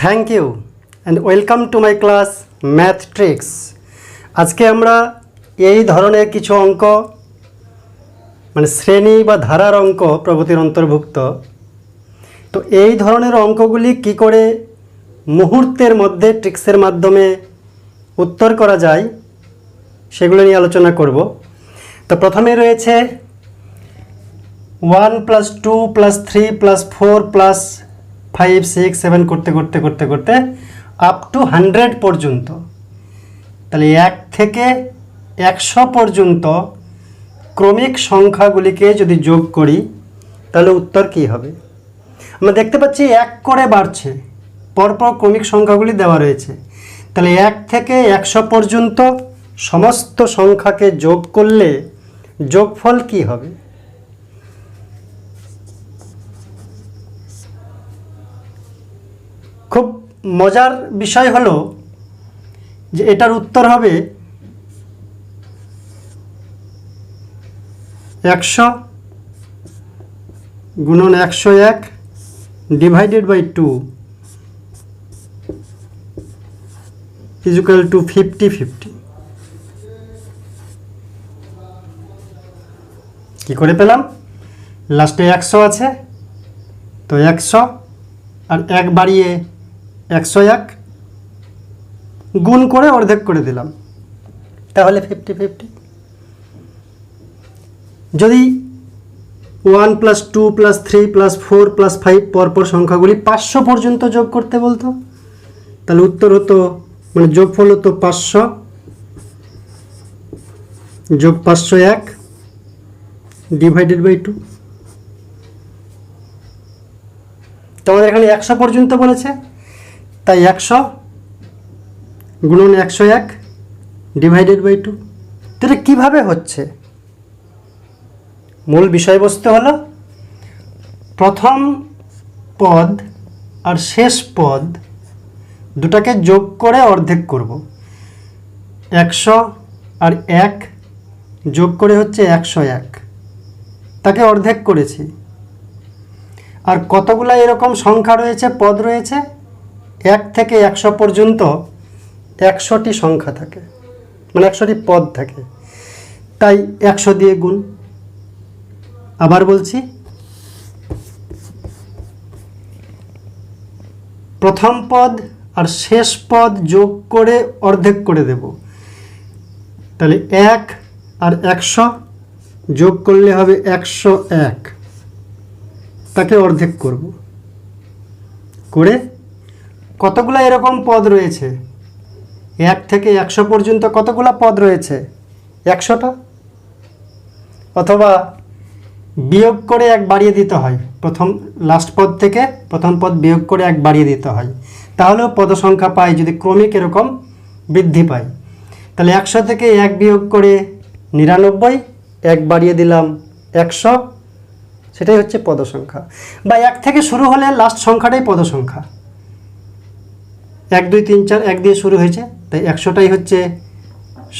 Thank you and welcome to my class math tricks. আজকে আমরা এই ধরনের কিছু অঙ্ক মানে শ্রেণী বা ধারার অঙ্ক প্রগতির অন্তর্ভুক্ত। তো এই ধরনের অঙ্কগুলি কি করে মুহূর্তের মধ্যে ট্রিক্সের মাধ্যমে উত্তর করা যায় সেগুলো নিয়ে আলোচনা করব। তো প্রথমে রয়েছে 1 + 2 + 3 + 4 + 5 6 7 করতে করতে করতে করতে আপ টু 100 পর্যন্ত। তাহলে 1 থেকে 100 পর্যন্ত ক্রমিক সংখ্যাগুলিকে যদি যোগ করি তাহলে উত্তর কী হবে? আমরা দেখতে পাচ্ছি 1 করে বাড়ছে, পরপর ক্রমিক সংখ্যাগুলি দেওয়া রয়েছে। তাহলে 1 থেকে 100 পর্যন্ত সমস্ত সংখ্যাকে যোগ করলে যোগফল কী হবে? খুব মজার বিষয় হলো যে এটার উত্তর হবে 100 গুণন 101 ডিভাইডেড বাই 2 ইকুয়াল টু 50-50। কি করে পেলাম? লাস্টে 100 আছে, তো 100 আর 1 বাড়িয়ে 101 গুণ করে অর্ধেক করে দিলাম, তাহলে 50-50। যদি 1 + 2 + 3 + 4 + 5 পরপর সংখ্যাগুলি 500 পর্যন্ত যোগ করতে বলতো, তাহলে উত্তর হতো মানে যোগফল হতো 500 যোগ 501 ডিভাইডেড বাই 2। তোমাদের এখানে 100 পর্যন্ত বলেছে, তাই 100 গুণন 101 ডিভাইডেড বাই 2। তো এটা কীভাবে হচ্ছে? মূল বিষয়বস্তু হলো প্রথম পদ আর শেষ পদ দুটাকে যোগ করে অর্ধেক করব। 100 আর 1 যোগ করে হচ্ছে 101, তাকে অর্ধেক করেছি। আর কতগুলো এরকম সংখ্যা রয়েছে, পদ রয়েছে? 1 থেকে 100 পর্যন্ত 100টি সংখ্যা থাকে, মানে 100টি পদ থাকে, তাই 100 দিয়ে গুণ। আবার বলছি, প্রথম পদ আর শেষ পদ যোগ করে অর্ধেক করে দেব। তাহলে 1 আর 100 যোগ করলে হবে 101, তাকে অর্ধেক করব করে কতগুলো এরকম পদ রয়েছে? 1 থেকে 100 পর্যন্ত কতগুলো পদ রয়েছে? 100টা। অথবা বিয়োগ করে 1 বাড়িয়ে দিতে হয়, লাস্ট পদ থেকে প্রথম পদ বিয়োগ করে 1 বাড়িয়ে দিতে হয়, তাহলেও পদ সংখ্যা পাই যদি ক্রমিক এরকম বৃদ্ধি পায়। তাহলে 100 থেকে 1 বিয়োগ করে 99, 1 বাড়িয়ে দিলাম 100, সেটাই হচ্ছে পদ সংখ্যা। বা 1 থেকে শুরু হলে লাস্ট সংখ্যাটাই পদ সংখ্যা। 1 2 3 4 1 দিয়ে শুরু হয়েছে, তাই 100টাই হচ্ছে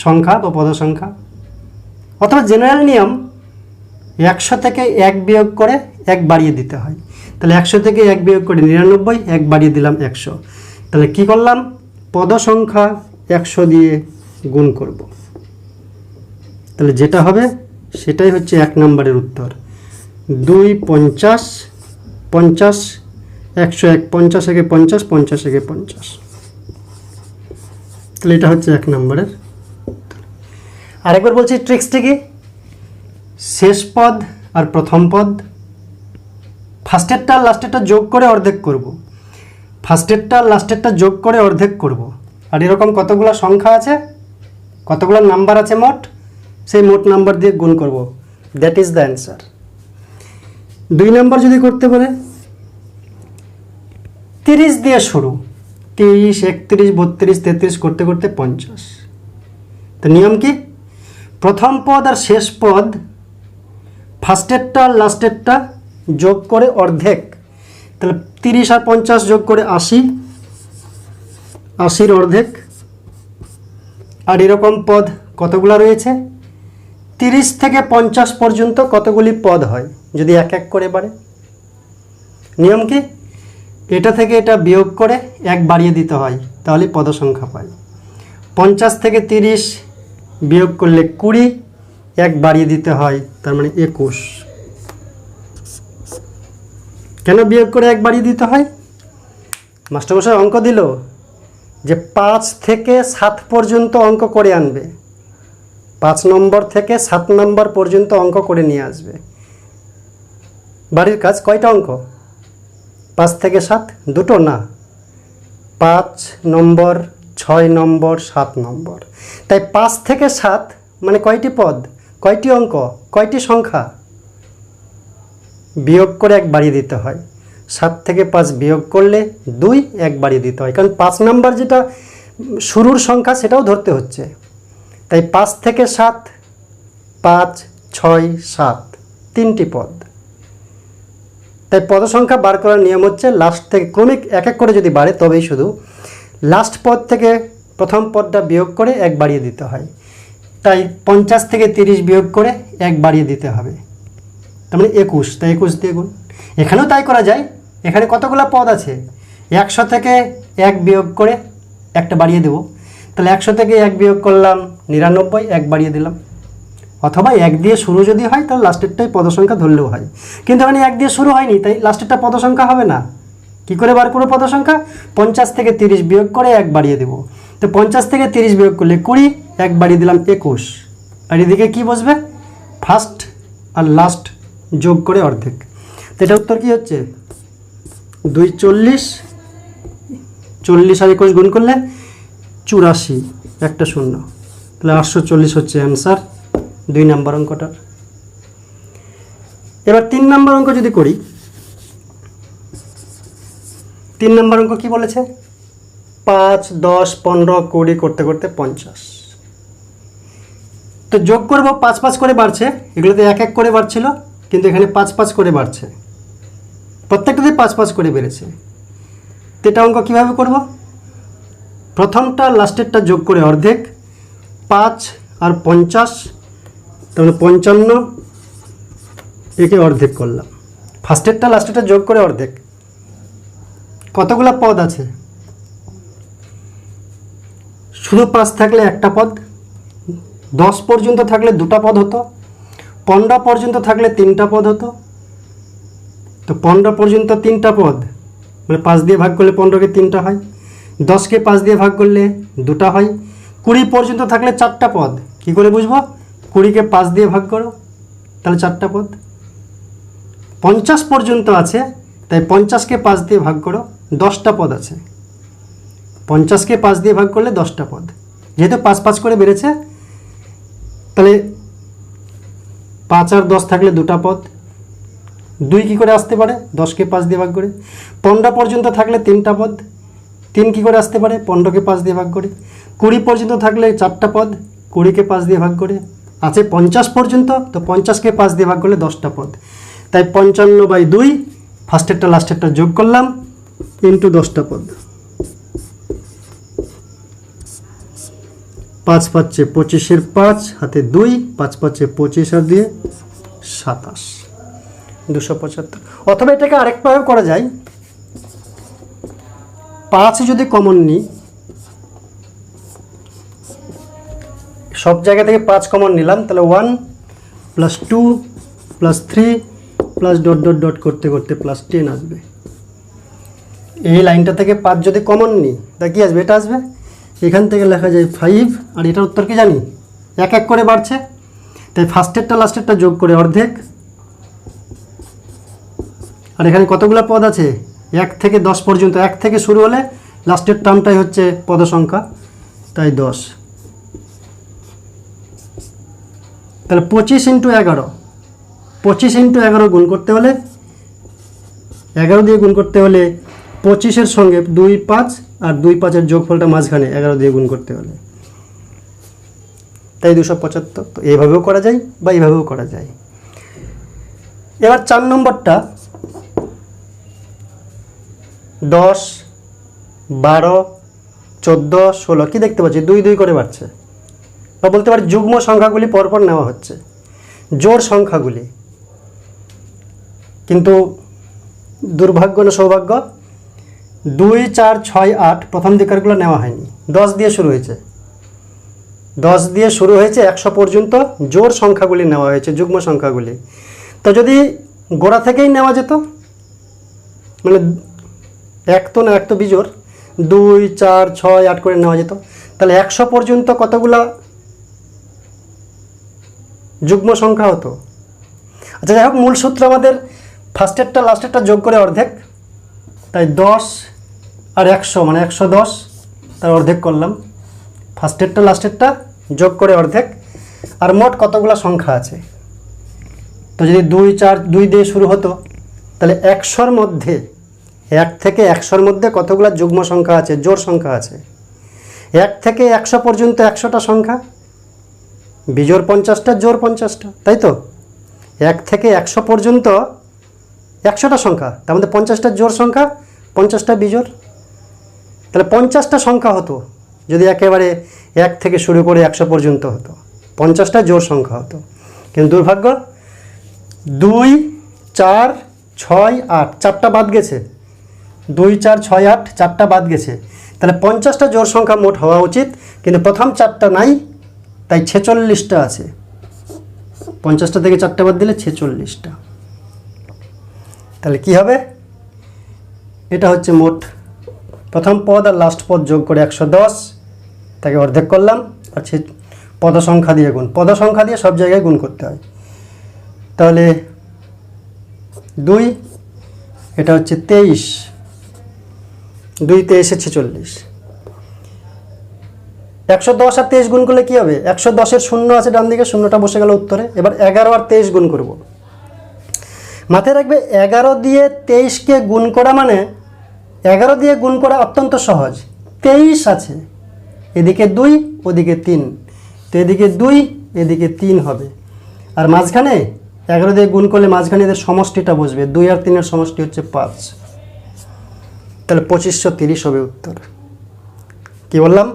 সংখ্যা বা পদ সংখ্যা। অথবা জেনারেল নিয়ম, 100 থেকে 1 বিয়োগ করে 1 বাড়িয়ে দিতে হয়। তাহলে 100 থেকে 1 বিয়োগ করে 99, 1 বাড়িয়ে দিলাম 100। তাহলে কি করলাম? পদ সংখ্যা 100 দিয়ে গুণ করব। তাহলে যেটা হবে সেটাই হচ্ছে 1 নম্বরের উত্তর। 2 50 50 101 50 একে 50 50 একে 50। তাহলে এটা হচ্ছে 1 নম্বরের। আরেকবার বলছি ট্রিক্সটি কি? শেষ পদ আর প্রথম পদ ফার্স্টেরটা আর লাস্টেরটা যোগ করে অর্ধেক করব, ফার্স্টেরটা আর লাস্টেরটা যোগ করে অর্ধেক করব। আর এরকম কতগুলো সংখ্যা আছে, কতগুলো নাম্বার আছে মোট, সেই মোট নাম্বার দিয়ে গুণ করব। That is the answer. 2 number যদি করতে বলে, 30 দিয়ে শুরু, 30 31 32 33 করতে করতে 50। তো নিয়ম কি? প্রথম পদ আর শেষ পদ ফার্স্টেরটা আর লাস্টেরটা যোগ করে অর্ধেক। তাহলে 30 আর 50 যোগ করে 80, 80-র অর্ধেক। আর এরকম পদ কতগুলো রয়েছে? 30 থেকে 50 পর্যন্ত কতগুলি পদ হয় যদি 1 1 করে বাড়ে? নিয়ম কি? এটা থেকে এটা বিয়োগ করে 1 বাড়িয়ে দিতে হয়, তাহলে পদ সংখ্যা পাই। 50 থেকে 30 বিয়োগ করলে 20, 1 বাড়িয়ে দিতে হয়, তার মানে 21। কেন বিয়োগ করে 1 বাড়িয়ে দিতে হয়? মাস্টারমশাই অঙ্ক দিল যে 5 থেকে 7 পর্যন্ত অঙ্ক করে আনবে, 5 নম্বর থেকে 7 নম্বর পর্যন্ত অঙ্ক করে নিয়ে আসবে। বাড়ির কাজ কয়টা অঙ্ক? 5 থেকে 7, দুটো না, 5 নম্বর, 6 নম্বর, 7 নম্বর। তাই 5 থেকে 7 মানে কয়টি পদ, কয়টি অঙ্ক, কয়টি সংখ্যা? বিয়োগ করে 1 বাড়িয়ে দিতে হয়। 7 থেকে 5 বিয়োগ করলে 2, 1 বাড়িয়ে দিতে হয়, কারণ 5 নাম্বার যেটা শুরুর সংখ্যা সেটাও ধরতে হচ্ছে। তাই 5 থেকে 7, 5, 6, 7, 3টি পদ। তাই পদ সংখ্যা বার করার নিয়ম হচ্ছে লাস্ট থেকে ক্রমিক এক এক করে যদি বাড়ে তবেই শুধু লাস্ট পদ থেকে প্রথম পদটা বিয়োগ করে 1 বাড়িয়ে দিতে হয়। তাই 50 থেকে 30 বিয়োগ করে 1 বাড়িয়ে দিতে হবে, তার মানে 21। তাই 21 দিয়ে গুণ। এখানেও তাই করা যায়। এখানে কতগুলো পদ আছে? 100 থেকে 1 বিয়োগ করে একটা বাড়িয়ে দেব, তাহলে 100 থেকে 1 বিয়োগ করলাম 99, 1 বাড়িয়ে দিলাম। অথবা 1 দিয়ে শুরু যদি হয় তাহলে লাস্টেরটাই পদ সংখ্যা ধরলেও হয়, কিন্তু এখানে 1 দিয়ে শুরু হয়নি, তাই লাস্টেরটা পদ সংখ্যা হবে না। কি করে বার করবো পদ সংখ্যা? 50 থেকে 30 বিয়োগ করে 1 বাড়িয়ে দেব। তো 50 থেকে 30 বিয়োগ করলে 20, 1 বাড়িয়ে দিলাম 21। আর এদিকে কি বসবে? ফার্স্ট আর লাস্ট যোগ করে অর্ধেক। তো এটা উত্তর কি হচ্ছে? 2 40, 40 আর 21 গুণ করলে 84, একটা শূন্য, তাহলে 840 হচ্ছে অ্যান্সার 2 নম্বর অঙ্কটার। এবার 3 নম্বর অঙ্ক যদি করি, 3 নম্বর অঙ্ক কি বলেছে? 5, 10, 15, 20 করতে করতে 50। তো যোগ করব, 5 5 করে বাড়ছে, এগুলোতে 1 1 করে বাড়ছিল, কিন্তু এখানে 5 5 করে বাড়ছে, প্রত্যেকটাতে 5 5 করে বেড়েছে। তো এটা অঙ্ক কীভাবে করব? প্রথমটা লাস্টেরটা যোগ করে অর্ধেক, 5 আর 50, তাহলে 55, একে অর্ধেক করলাম। ফার্স্টেরটা লাস্টেরটা যোগ করে অর্ধেক। কতগুলো পদ আছে? শুধু 5 থাকলে একটা পদ, 10 পর্যন্ত থাকলে 2টা পদ হতো, 15 পর্যন্ত থাকলে 3টা পদ হতো। তো 15 পর্যন্ত 3টা পদ মানে 5 দিয়ে ভাগ করলে 15কে 3টা হয়, 10কে 5 দিয়ে ভাগ করলে 2টা হয়। 20 পর্যন্ত থাকলে 4টা পদ। কি করে বুঝবো? 20কে 5 দিয়ে ভাগ করো, তাহলে 4টা পদ। 50 পর্যন্ত আছে, তাই 50কে 5 দিয়ে ভাগ করো, 10টা পদ আছে। 50কে 5 দিয়ে ভাগ করলে 10টা পদ। যেহেতু 5 5 করে বেড়েছে, তাহলে 5 আর 10 থাকলে 2টা পদ। 2 কী করে আসতে পারে? 10কে 5 দিয়ে ভাগ করে। 15 পর্যন্ত থাকলে 3টা পদ। 3 কী করে আসতে পারে? 15কে 5 দিয়ে ভাগ করে। 20 পর্যন্ত থাকলে 4টা পদ, 20কে 5 দিয়ে ভাগ করে। আছে 50 পর্যন্ত, তো 50কে 5 দিয়ে ভাগ করলে 10টা পদ। তাই 55/2, ফার্স্টেরটা লাস্টেরটা যোগ করলাম, ইন্টু 10টা পদ। 5 5 25, 5 হাতে 2, 5 5 25 আর 2 27, 275। অথবা এটাকে আরেকভাবে করা যায়, 5 যদি কমন নিই, সব জায়গা থেকে 5 কমন নিলাম, তাহলে 1 + 2 + 3 + ডট ডট ডট করতে করতে +10 আসবে। এই লাইনটা থেকে 5 যদি কমন নিই, তা কি আসবে? এটা আসবে। এখান থেকে লেখা যায় 5, আর এটার উত্তর কি জানি? 1 1 করে বাড়ছে, তাই ফার্স্টেরটা লাস্টেরটা যোগ করে অর্ধেক। আর এখানে কতগুলো পদ আছে? 1 থেকে 10 পর্যন্ত। 1 থেকে শুরু হলে লাস্টের টার্মটাই হচ্ছে পদ সংখ্যা, তাই 10। তাহলে 25 × 11, 25 × 11 গুণ করতে হলে, 11 দিয়ে গুণ করতে হলে 25-এর সঙ্গে 2 5 আর 2 5-এর যোগফলটা মাঝখানে 11 দিয়ে গুণ করতে হলে, তাই 275। তো এইভাবেও করা যায় বা এইভাবেও করা যায়। এবার 4 নম্বরটা 10, 12, 14, 16 কি দেখতে পাচ্ছি? 2 2 করে বাড়ছে, বা বলতে পারি যুগ্ম সংখ্যাগুলি পরপর নেওয়া হচ্ছে, জোড় সংখ্যাগুলি। কিন্তু দুর্ভাগ্য না সৌভাগ্য, 2 4 6 8 প্রথম দিকেরগুলো নেওয়া হয়নি, 10 দিয়ে শুরু হয়েছে, 10 দিয়ে শুরু হয়েছে, 100 পর্যন্ত জোড় সংখ্যাগুলি নেওয়া হয়েছে, যুগ্ম সংখ্যাগুলি। তো যদি গোড়া থেকেই নেওয়া যেত, মানে এক তো না, এক তো বিজোড়, 2 4 6 8 করে নেওয়া যেত, তাহলে 100 পর্যন্ত কতগুলা যুগ্ম সংখ্যা হতো। আচ্ছা যাই হোক, মূল সূত্র আমাদের ফার্স্টেরটা লাস্টেরটা যোগ করে অর্ধেক, তাই 10 আর 100 মানে 110, তার অর্ধেক করলাম, ফার্স্টেরটা লাস্টেরটা যোগ করে অর্ধেক। আর মোট কতগুলা সংখ্যা আছে, তো যদি 2 4 2 দিয়ে শুরু হতো, তাহলে 100-র মধ্যে, 1 থেকে 100-র মধ্যে কতগুলা যুগ্ম সংখ্যা আছে, জোড় সংখ্যা আছে। 1 থেকে 100 পর্যন্ত 100টা সংখ্যা, বিজোড় 50টা, জোড় 50টা, তাই তো। 1 থেকে 100 পর্যন্ত 100টা সংখ্যা, তার মধ্যে 50টা জোড় সংখ্যা, 50টা বিজোড়, তাহলে 50টা সংখ্যা হতো যদি একেবারে 1 থেকে শুরু করে 100 পর্যন্ত হতো, 50টা জোড় সংখ্যা হতো। কিন্তু দুর্ভাগ্য, 2 4 6 8 4টা বাদ গেছে, 2 4 6 8 4টা বাদ গেছে, তাহলে 50টা জোড় সংখ্যা মোট হওয়া উচিত, কিন্তু প্রথম 4টা নাই, তাই 46টা আছে। 50টা থেকে 4টা বাদ দিলে 46টা। তাহলে কি হবে, এটা হচ্ছে মোট প্রথম পদ আর লাস্ট পদ যোগ করে 110, তাকে অর্ধেক করলাম, আর পদ সংখ্যা দিয়ে গুণ, পদ সংখ্যা দিয়ে সব জায়গায় গুণ করতে হয়। তাহলে 2, এটা হচ্ছে 23, 2 23 46, 110 আর 23 গুণ করলে কী হবে, 110-এর শূন্য আছে ডান দিকে, শূন্যটা বসে গেল উত্তরে। এবার 11 আর 23 গুণ করব। মাথায় রাখবে 11 দিয়ে 23কে গুণ করা মানে 11 দিয়ে গুণ করা অত্যন্ত সহজ। 23 আছে, এদিকে 2 ওদিকে 3, তো এদিকে 2 এদিকে 3 হবে, আর মাঝখানে 11 দিয়ে গুণ করলে মাঝখানে এদের সমষ্টিটা বসবে, 2 আর 3-এর সমষ্টি হচ্ছে 5, তাহলে 2530 হবে উত্তর। কি বললাম,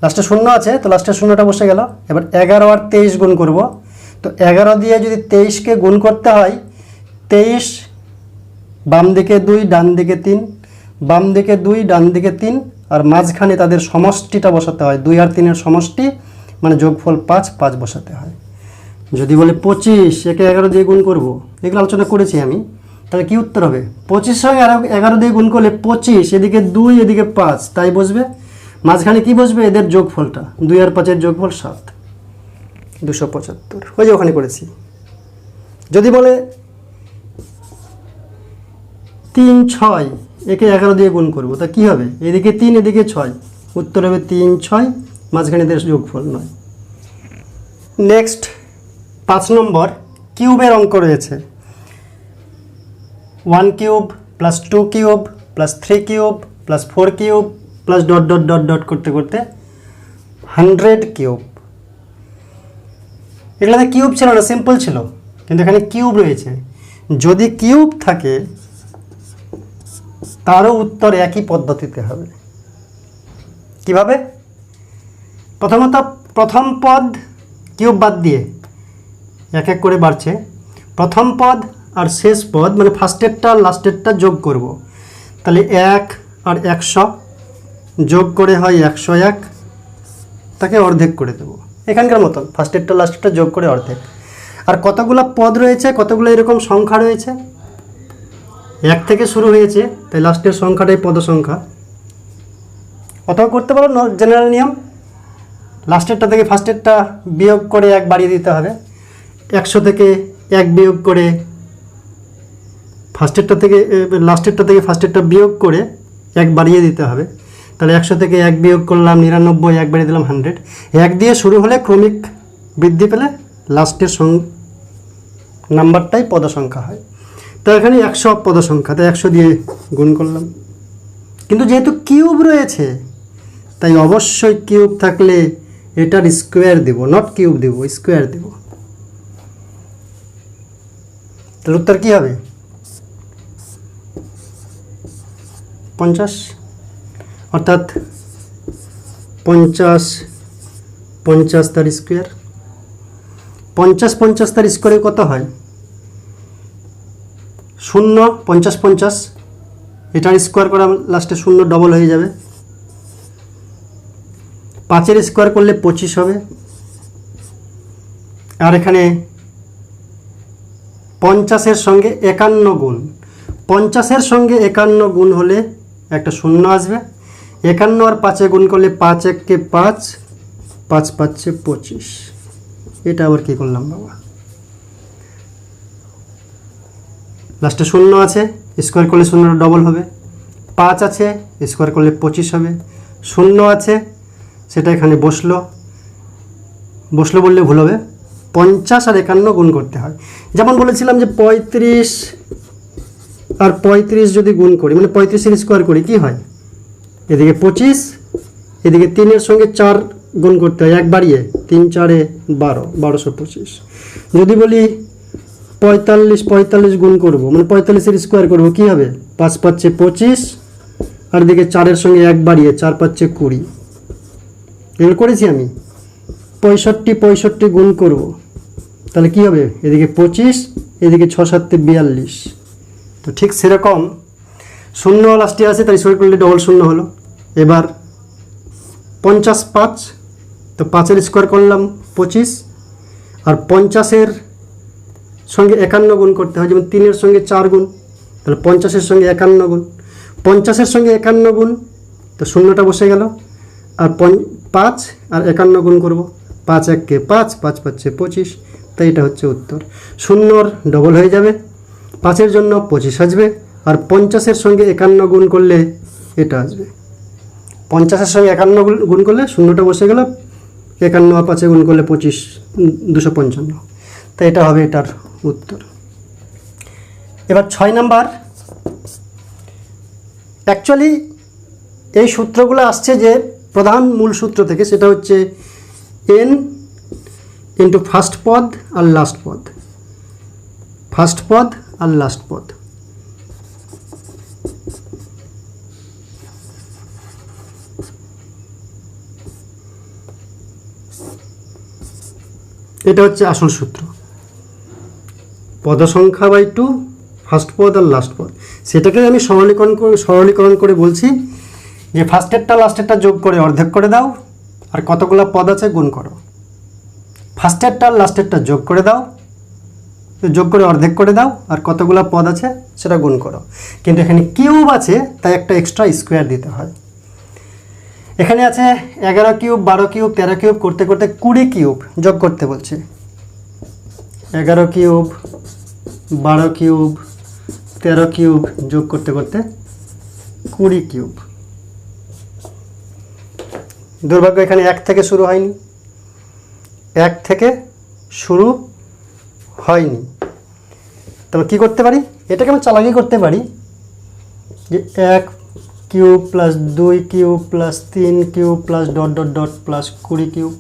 লাস্টে শূন্য আছে, তো লাস্টে শূন্যটা বসে গেল। এবার 11 আর 23 গুণ করব, তো 11 দিয়ে যদি 23কে গুণ করতে হয়, 23 বাম দিকে 2 ডান দিকে 3, বাম দিকে 2 ডান দিকে 3, আর মাঝখানে তাদের সমষ্টিটা বসাতে হয়, 2 আর 3-এর সমষ্টি মানে যোগফল 5, 5 বসাতে হয়। যদি বলে 25, একে 11 দিয়ে গুণ করব, এগুলো আলোচনা করেছি আমি, তাহলে কি উত্তর হবে, 25 সঙ্গে 11 দিয়ে গুণ করলে 25, এদিকে 2 এদিকে 5, তাই বসবে। মাঝখানে কি বসবে, এদের যোগফলটা, 2 আর 5-এর যোগফল 7, 275, ওই যে ওখানে করেছি। যদি বলে 3 6, একে 11 দিয়ে গুণ করব, তা কি হবে, এদিকে 3 এদিকে 6, উত্তর হবে 3 6, মাঝখানে এদের যোগফল 9। নেক্সট 5 নম্বর কিউবের অঙ্ক রয়েছে। 1 cube plus 2 cube plus 3 cube plus 4 cube plus dot dot dot dot করতে করতে 100 কিউব। এগুলোতে কিউব ছিল না, সিম্পল ছিল, কিন্তু এখানে কিউব রয়েছে। যদি কিউব থাকে তারও উত্তর একই পদ্ধতিতে হবে। কিভাবে, প্রথমত প্রথম পদ কিউব বাদ দিয়ে এক এক করে বাড়ছে, প্রথম পদ আর শেষ পদ মানে ফার্স্টেরটা আর লাস্টেরটা যোগ করব, তাহলে 1 আর 100 যোগ করে হয় 101, তাকে অর্ধেক করে দেবো এখানকার মতন, ফার্স্টেরটা লাস্টেরটা যোগ করে অর্ধেক। আর কতগুলো পদ রয়েছে, কতগুলো এরকম সংখ্যা রয়েছে, 1 থেকে শুরু হয়েছে, তাই লাস্টের সংখ্যাটাই পদ সংখ্যা। অথবা করতে পারো জেনারেল নিয়ম, লাস্টেরটা থেকে ফার্স্টেরটা বিয়োগ করে 1 বাড়িয়ে দিতে হবে, 100 থেকে 1 বিয়োগ করে ফার্স্টেরটা থেকে লাস্টেরটা থেকে ফার্স্টেরটা বিয়োগ করে 1 বাড়িয়ে দিতে হবে, তাহলে 100 থেকে 1 বিয়োগ করলাম 99, 1 বাড়িয়ে দিলাম 100। 1 দিয়ে শুরু হলে ক্রমিক বৃদ্ধি পেলে লাস্টের নাম্বারটাই পদ সংখ্যা হয়। তো এখানে 100 পদ সংখ্যা, তাই 100 দিয়ে গুণ করলাম। কিন্তু যেহেতু কিউব রয়েছে, তাই অবশ্যই কিউব থাকলে এটার স্কোয়ার দেব, নট কিউব দেব, স্কোয়ার দেব। তাহলে উত্তর কী হবে, 50, অর্থাৎ 50 50 তার স্কোয়ার। 50 50 তার স্কোয়ারে কত হয়, 0, 50 50 এটার স্কোয়ার করা লাস্টে 0 ডবল হয়ে যাবে। 5-এর স্কোয়ার করলে 25 হবে। আর এখানে 50-এর সঙ্গে 51 গুণ, 50-এর সঙ্গে 51 গুণ হলে একটা 0 আসবে। 51 আর 5-এ গুণ করলে 5 1-কে 5, 5 5-এ 25। এটা আবার কী করলাম বাবা? লাস্টে 0 আছে, স্কোয়ার করলে 0 ডবল হবে। 5 আছে, স্কোয়ার করলে 25 হবে। 0 আছে, সেটা এখানে বসলো বললে ভুল হবে। 50 আর 51 গুণ করতে হয়। যেমন বলেছিলাম যে 35 আর 35 যদি গুণ করি, মানে 35-এর স্কোয়ার করি, কি হয়? এদিকে 25, এদিকে 3-এর সঙ্গে 4 গুণ করতে হয়, 1 বাড়িয়ে 3 4-এ 12, 1225। যদি বলি 45 গুণ করব, মানে 45-এর স্কোয়ার করব, কি হবে? 5 5-এ 25, আর এদিকে 4-এর সঙ্গে 1 বাড়িয়ে 4 5-এ 20। এগুলো করেছি আমি। 65 গুণ করব, তাহলে কি হবে? এদিকে 25, এদিকে 6 7-এ 42। তো ঠিক সেরকম 0 লাস্টে আছে, তাই স্কোয়ার করলে ডবল 0 হলো। এবার 50 5, তো 5-এর স্কোয়ার করলাম 25, আর 50-এর সঙ্গে 51 গুণ করতে হয়, যেমন 3-এর সঙ্গে 4 গুণ, তাহলে 50-এর সঙ্গে 51 গুণ। 50-এর সঙ্গে 51 গুণ, তো 0টা বসে গেল। আর 5 আর 51 গুণ করব, 5 1-কে 5, 5 5-এ 25। তাই এটা হচ্ছে উত্তর। 0 ডবল হয়ে যাবে, 5-এর জন্য 25 আসবে, আর 50-এর সঙ্গে 51 গুণ করলে এটা আসবে। 50-এর সঙ্গে 51 গুণ করলে 0টা বসে গেল, 51 আর 5-এ গুণ করলে 25, 255। তাই এটা হবে এটার উত্তর। এবার 6 নাম্বার। অ্যাকচুয়ালি এই সূত্রগুলো আসছে যে প্রধান মূল সূত্র থেকে, সেটা হচ্ছে n ইন্টু ফার্স্ট পদ আর লাস্ট পদ, ফার্স্ট পদ আর লাস্ট পদ। এটা হচ্ছে আসল সূত্র। পদ সংখ্যা বাই 2, ফার্স্ট পদ আর লাস্ট পদ। সেটাকে আমি সরলীকরণ করে বলছি যে ফার্স্টেরটা লাস্টেরটা যোগ করে অর্ধেক করে দাও, আর কতগুলো পদ আছে গুণ করো। ফার্স্টেরটা লাস্টেরটা যোগ করে দাও, যোগ করে অর্ধেক করে দাও, আর কতগুলো পদ আছে সেটা গুণ করো। কিন্তু এখানে কিউব আছে, তাই একটা এক্সট্রা স্কোয়ার দিতে হয়। এখানে আছে 11 কিউব, 12 কিউব, 13 কিউব করতে করতে 20 কিউব যোগ করতে বলছে। 11 কিউব, 12 কিউব, 13 কিউব যোগ করতে করতে 20 কিউব। দুর্ভাগ্য এখানে 1 থেকে শুরু হয়নি, 1 থেকে শুরু হয়নি। তবে কী করতে পারি? এটাকে আমি চালাকি করতে পারি যে 1 cube plus 2 cube plus 3 cube plus dot dot dot plus 20 cube.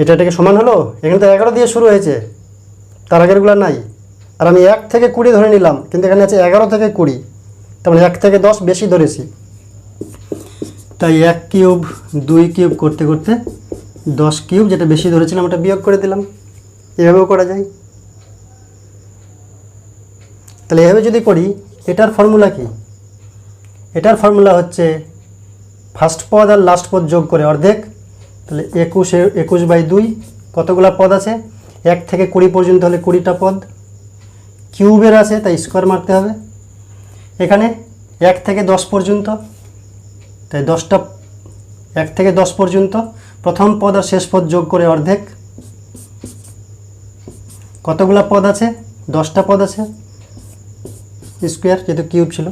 এটাকে সমান হলো। এখানে তো 11 দিয়ে শুরু হয়েছে, তার আগেরগুলো নাই। আর আমি 1 থেকে 20 ধরে নিলাম, কিন্তু এখানে আছে 11 থেকে 20, তার মানে 1 থেকে 10 বেশি ধরেছি। তাই 1 কিউব 2 কিউব করতে করতে 10 কিউব, যেটা বেশি ধরেছিলাম ওটা বিয়োগ করে দিলাম। এভাবেও করা যায়। তাহলে এভাবে যদি করি, এটার ফর্মুলা কি? এটার ফর্মুলা হচ্ছে ফার্স্ট পদ আর লাস্ট পদ যোগ করে অর্ধেক। তাহলে 21/2 কতগুলো পদ আছে? 1 থেকে 20 পর্যন্ত হলে 20টা পদ। কিউবের আছে, তাই স্কোয়ার মারতে হবে। এখানে 1 থেকে 10 পর্যন্ত, তাই 10টা। 1 থেকে 10 পর্যন্ত প্রথম পদ আর শেষ পদ যোগ করে অর্ধেক। কতগুলো পদ আছে? 10টা পদ আছে, স্কোয়ার যেহেতু কিউব ছিল।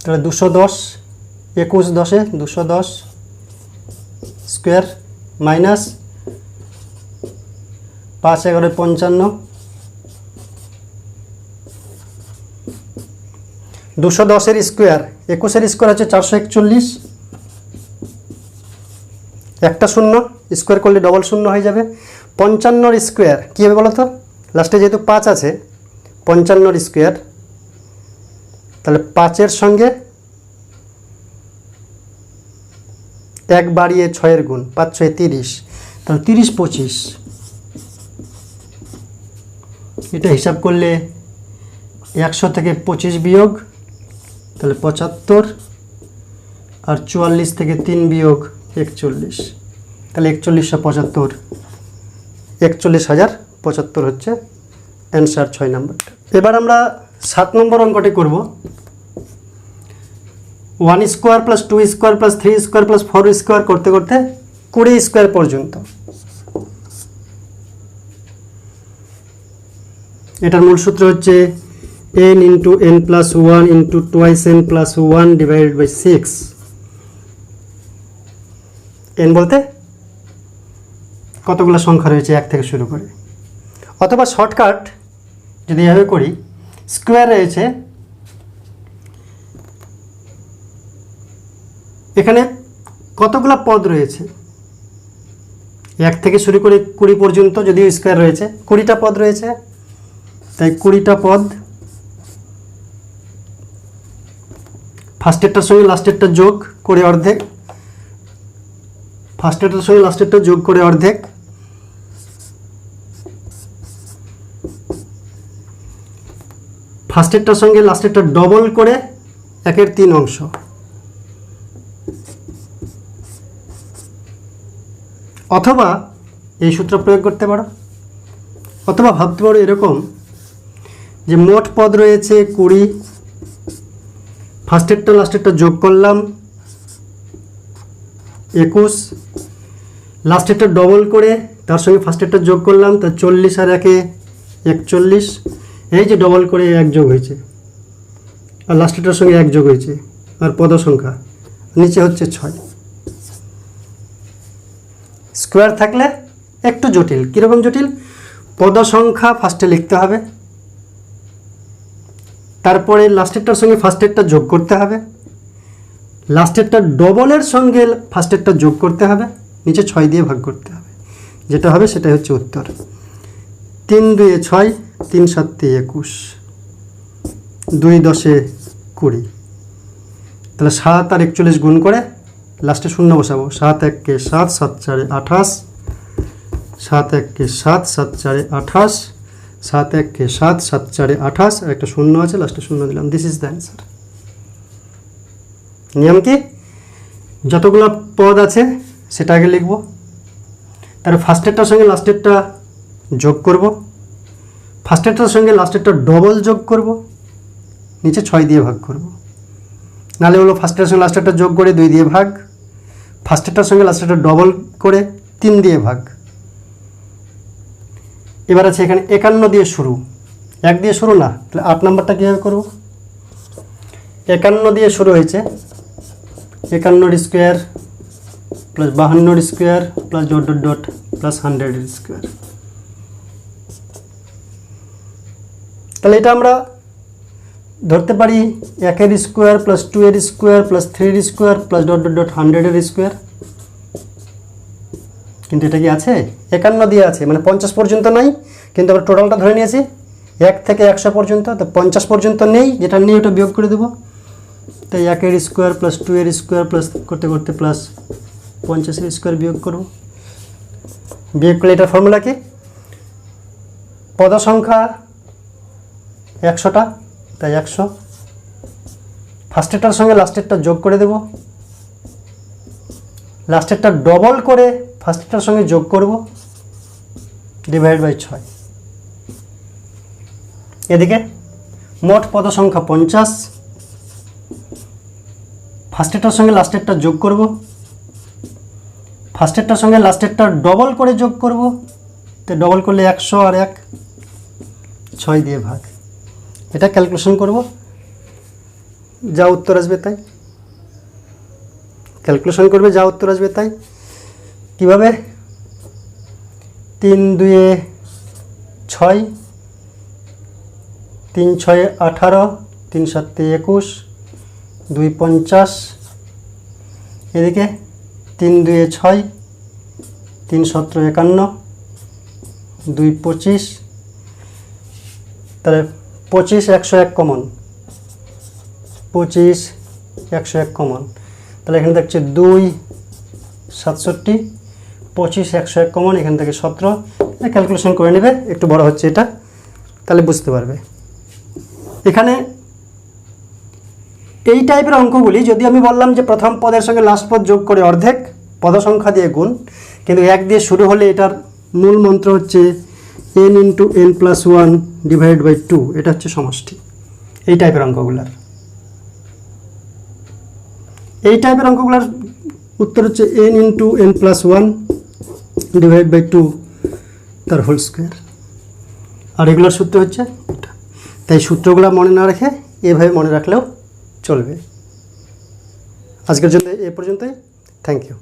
তাহলে 210, 21 10-এ 210 স্কোয়ার মাইনাস 5 11 55, 210-এর স্কোয়ার, 21-এর স্কোয়ার হচ্ছে 441। একটা শূন্য, স্কোয়ার করলে ডবল শূন্য হয়ে যাবে। 55-র স্কোয়ার কী হবে বলো তো? লাস্টে যেহেতু 5 আছে, 55-র স্কোয়ার, তাহলে 5-এর সঙ্গে 1 বাড়িয়ে 6-এর গুণ, 5 6 30, তাহলে 30 25। এটা হিসাব করলে 100 থেকে 25 বিয়োগ তাহলে 75, আর 44 থেকে 3 বিয়োগ 41, তাহলে 4175, 41,075 হচ্ছে অ্যান্সার 6 নম্বরটা। এবার আমরা 7 নম্বর অঙ্কটি করব। 1 square plus 2 square plus 3 square plus 4 square করতে করতে 20 স্কোয়ার পর্যন্ত। এটার মূল সূত্র হচ্ছে n into n plus 1 into twice n plus 1 divided by 6। n বলতে কতগুলো সংখ্যা রয়েছে 1 থেকে শুরু করে, অথবা শর্টকাট যদি এভাবে করি, স্কোয়ার রয়েছে এখানে কতগুলো পদ রয়েছে 1 থেকে শুরু করে 20 পর্যন্ত, যদিও স্কোয়ার রয়েছে 20টা পদ রয়েছে, তাই 20টা পদ ফার্স্টেরটার সঙ্গে লাস্টেরটা যোগ করে অর্ধেক, ফার্স্টেরটার সঙ্গে লাস্টেরটা যোগ করে অর্ধেক, ফার্স্টেরটার সঙ্গে লাস্টেরটা ডবল করে 1/3 অংশ। অথবা এই সূত্র প্রয়োগ করতে পারো, অথবা ভাবতে পারো এরকম যে মোট পদ রয়েছে 20, ফার্স্টেরটা লাস্টেরটা যোগ করলাম 21, লাস্টেরটা ডবল করে তার সঙ্গে ফার্স্টেরটা যোগ করলাম, তা 40 আর 1 41, এই যে ডবল করে 1 যোগ হয়েছে আর লাস্টেরটার সঙ্গে 1 যোগ হয়েছে, আর পদ সংখ্যা নিচে হচ্ছে 6। স্কোয়ার থাকলে একটু জটিল। কীরকম জটিল? পদ সংখ্যা ফার্স্টে লিখতে হবে, তারপরে লাস্টেরটার সঙ্গে ফার্স্টেরটা যোগ করতে হবে, লাস্টেরটা ডবলের সঙ্গে ফার্স্টেরটা যোগ করতে হবে, নিচে 6 দিয়ে ভাগ করতে হবে। যেটা হবে সেটাই হচ্ছে উত্তর। 3 2 6, 3 7 21, 2 10 20, তাহলে 7 আর 41 গুণ করে লাস্টে শূন্য বসাবো। 7 1 কে 7, 7 4 28, 7 1 কে 7, 7 4 28, 7 1 কে 7, 7 4 28, আর একটা শূন্য আছে, লাস্টে শূন্য দিলাম। This is the answer. নিয়ম কি? যতগুলো পদ আছে সেটা আগে লিখব, তার ফার্স্টেরটার সঙ্গে লাস্টেরটা যোগ করব, ফার্স্টেরটার সঙ্গে লাস্টেরটা ডবল যোগ করব, নিচে 6 দিয়ে ভাগ করব। নাহলে হলো ফার্স্টের সঙ্গে লাস্টেরটা যোগ করে 2 দিয়ে ভাগ, ফার্স্টেরটার সঙ্গে লাস্টেরটা ডবল করে 3 দিয়ে ভাগ। এবার আছে এখানে 51 দিয়ে শুরু, 1 দিয়ে শুরু না, তাহলে 8 নম্বরটা কীভাবে করব? 51 দিয়ে শুরু হয়েছে, 51 square plus 52 square plus dot dot dot plus 100 square. তাহলে এটা আমরা ধরতে পারি 1 square plus 2 square plus 3 square plus dot dot dot 100 square. কিন্তু এটা কি আছে? 51 দিয়ে আছে, মানে 50 পর্যন্ত নাই, কিন্তু আমরা টোটালটা ধরে নিয়েছি 1 থেকে 100 পর্যন্ত, তো 50 পর্যন্ত নেই, যেটা নেই ওটা বিয়োগ করে দেবো। তাই 1 স্কোয়ার প্লাস 2 স্কোয়ার প্লাস করতে করতে প্লাস 50 স্কোয়ার বিয়োগ করব। বিয়োগ করলে এটার ফর্মুলা কি? পদ সংখ্যা 100টা, তাই 100, ফার্স্টেরটার সঙ্গে লাস্টেরটা যোগ করে দেব, লাস্টেরটা ডবল করে ফার্স্টেরটার সঙ্গে যোগ করব, ডিভাইড বাই 6। এদিকে মোট পদ সংখ্যা 50, ফার্স্টেরটার সঙ্গে লাস্টেরটা যোগ করব, ফার্স্টেরটার সঙ্গে লাস্টেরটা ডবল করে যোগ করব, তো ডবল করলে 100 আর 1 6 দিয়ে ভাগ। এটা ক্যালকুলেশন করব, যা উত্তর আসবে তাই ক্যালকুলেশন করবে, যা উত্তর আসবে তাই। কীভাবে? 3 2 6, 3 6 18, 3 7 21, 2 50, এদিকে 3 2 6, 3 17 51, 2 25, তাহলে 25 101 কমন, 25 101 কমন, তাহলে এখানে দেখছে 2 67, 25 101 কমন, এখান থেকে 17। ক্যালকুলেশন করে নেবে, একটু বড় হচ্ছে এটা, তাহলে বুঝতে পারবে। এখানে এই টাইপের অঙ্কগুলি যদি আমি বললাম যে প্রথম পদের সঙ্গে লাস্ট পদ যোগ করে অর্ধেক, পদ সংখ্যা দিয়ে গুণ, কিন্তু 1 দিয়ে শুরু হলে এটার মূল মন্ত্র হচ্ছে n × n+1 / 2, এটা হচ্ছে সমষ্টি। এই টাইপের অঙ্কগুলার উত্তর হচ্ছে n × n+1 / 2 তার হোল স্কোয়ার। আর এগুলোর সূত্র হচ্ছে এটা। তাই সূত্রগুলো মনে না রেখে এভাবে মনে রাখলেও চলবে। আজকের জন্য এ পর্যন্তই। Thank you.